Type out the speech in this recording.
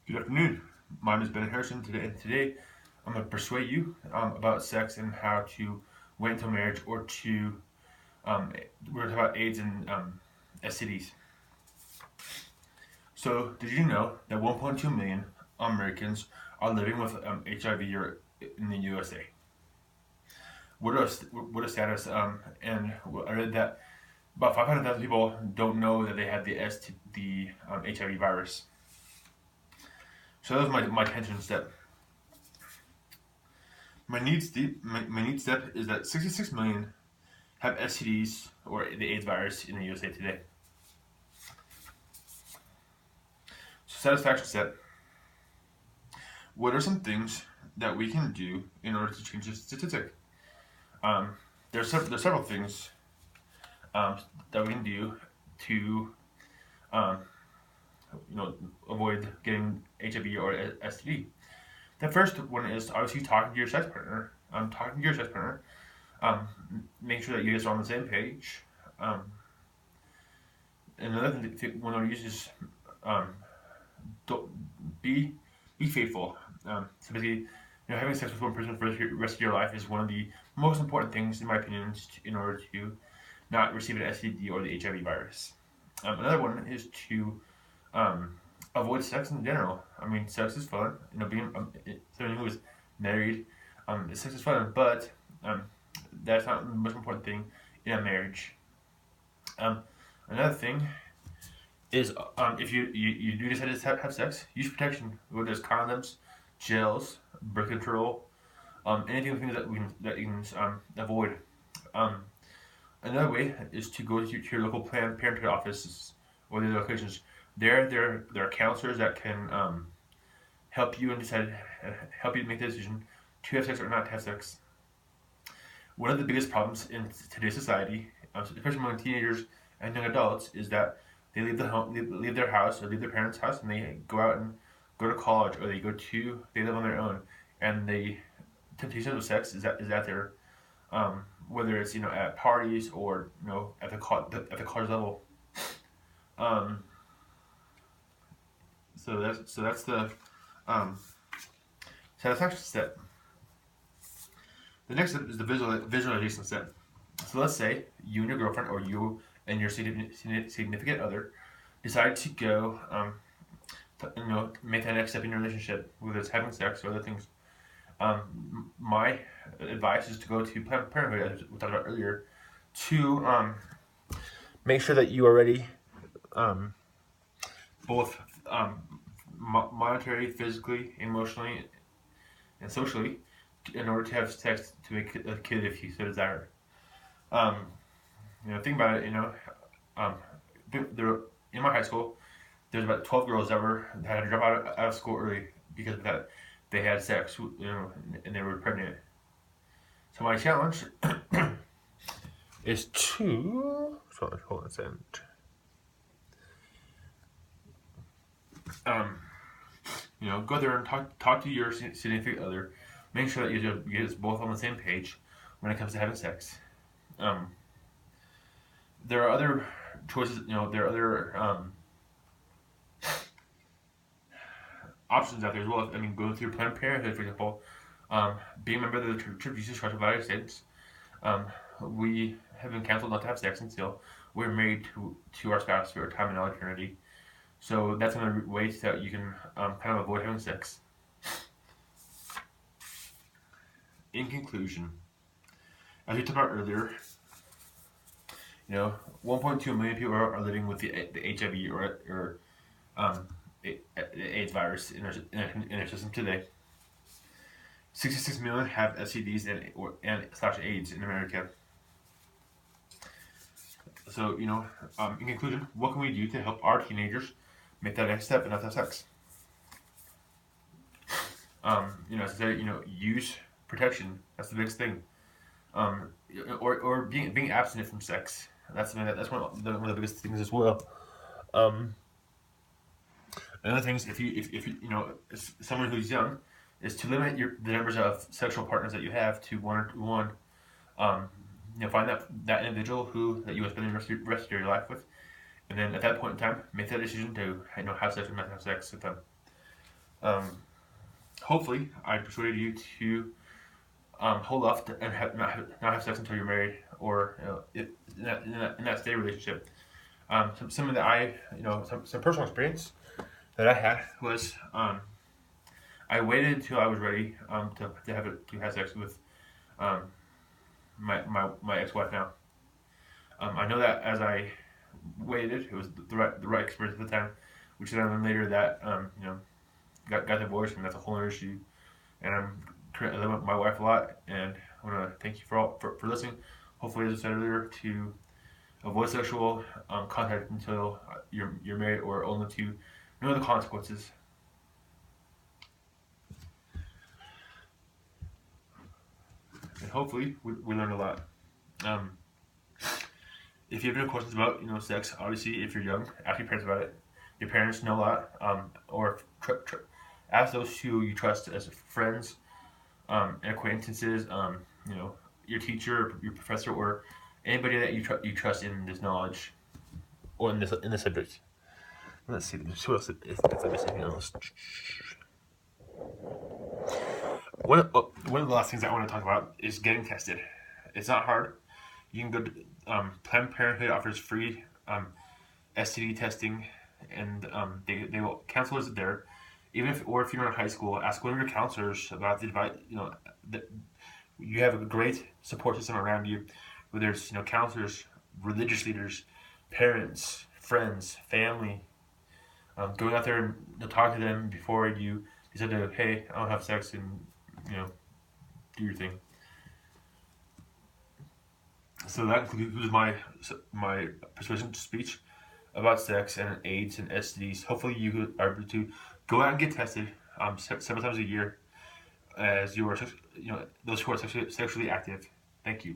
Good afternoon. My name is Ben Harrison. Today I'm going to persuade you about sex and how to wait until marriage, or to we're going to talk about AIDS and STDs. So, did you know that 1.2 million Americans are living with HIV or in the USA? What a status! And I read that about 500,000 people don't know that they have the HIV virus. So that was my attention step. My need step is that 66 million have STDs or the AIDS virus in the USA today. So satisfaction step. What are some things that we can do in order to change the statistic? There's several things that we can do to um, avoid getting HIV or STD. The first one is obviously talking to your sex partner. Um, make sure that you guys are on the same page. Um, Another thing one to use is um, don't be faithful. So basically, having sex with one person for the rest of your life is one of the most important things, in my opinion, in order to not receive an STD or the HIV virus. Another one is to um, avoid sex in general. I mean, sex is fun. Being someone who is married, sex is fun, but um, that's not the most important thing in a marriage. Um, Another thing is if you do decide to have sex, use protection. Whether it's condoms, gels, birth control, anything things that you can avoid. Um, Another way is to go to your local Planned Parenthood offices or the locations. There are counselors that can help you and help you make the decision to have sex or not to have sex. One of the biggest problems in today's society, especially among teenagers and young adults, is that they leave their house or leave their parents' house, and they go out and go to college, or they live on their own, and the temptation of sex is out there, whether it's at parties or at the college level. Um, so that's the um, satisfaction step. The next step is the visualization step. So let's say you and your girlfriend, or you and your significant other, decide to go, make that next step in your relationship, whether it's having sex or other things. My advice is to go to Planned Parenthood, as we talked about earlier, to make sure that you are ready, both monetary, physically, emotionally, and socially, in order to have sex to make a kid if you so desire. Um, think about it. Um, there in my high school, there's about 12 girls that had to drop out of school early because of that. They had sex, and they were pregnant. So my challenge is to hold on a second. Go there and talk to your significant other. Make sure that you guys both on the same page when it comes to having sex. Um, there are other choices. There are other options out there as well. I mean, going through Planned Parenthood, for example, being a member of the Church of Jesus Christ of Latter-day Saints. We have been counseled not to have sex until we're married to our spouse for a time in all eternity. So that's another way that you can kind of avoid having sex. In conclusion, as we talked about earlier, 1.2 million people are living with the HIV or the AIDS virus in their system today. 66 million have STDs and AIDS in America. So, in conclusion, what can we do to help our teenagers make that next step and not have sex? As I said, use protection. That's the biggest thing. Or being abstinent from sex. That's one of the biggest things as well. Another thing is, if you as someone who's young, is to limit the numbers of sexual partners that you have to one. Find that individual that you will spend the rest of your life with, and then at that point in time, make that decision to have sex or not have sex with them. Um, hopefully, I persuaded you to hold off and not have sex until you're married, or in that stay relationship. Some of the some personal experience that I had was I waited until I was ready to have sex with um, my ex wife now. I know that as I waited, it was the right experience at the time, which then I learned later that got divorced, and that's a whole other issue. And I love my wife a lot, and I want to thank you for listening. Hopefully, as I said earlier, to avoid sexual contact until you're married, or only to know the consequences. And hopefully, we learned a lot. Um, if you have any questions about sex, obviously, if you're young, ask your parents about it. Your parents know a lot, or ask those who you trust as friends and acquaintances. You know, your teacher, your professor, or anybody that you trust in this knowledge or in this subject. Let's see. What else is I missing else? One of the last things I want to talk about is getting tested. It's not hard. You can go to Planned Parenthood offers free STD testing, and they will counselors there. Even if you're in high school, ask one of your counselors about the advice. That you have a great support system around you, where there's counselors, religious leaders, parents, friends, family. Going out there and talk to them before you decide to, hey, I don't have sex, and you know do your thing. So that concludes my persuasion speech about sex and AIDS and STDs. Hopefully, you are able to go out and get tested several times a year, as you are those who are sexually active. Thank you.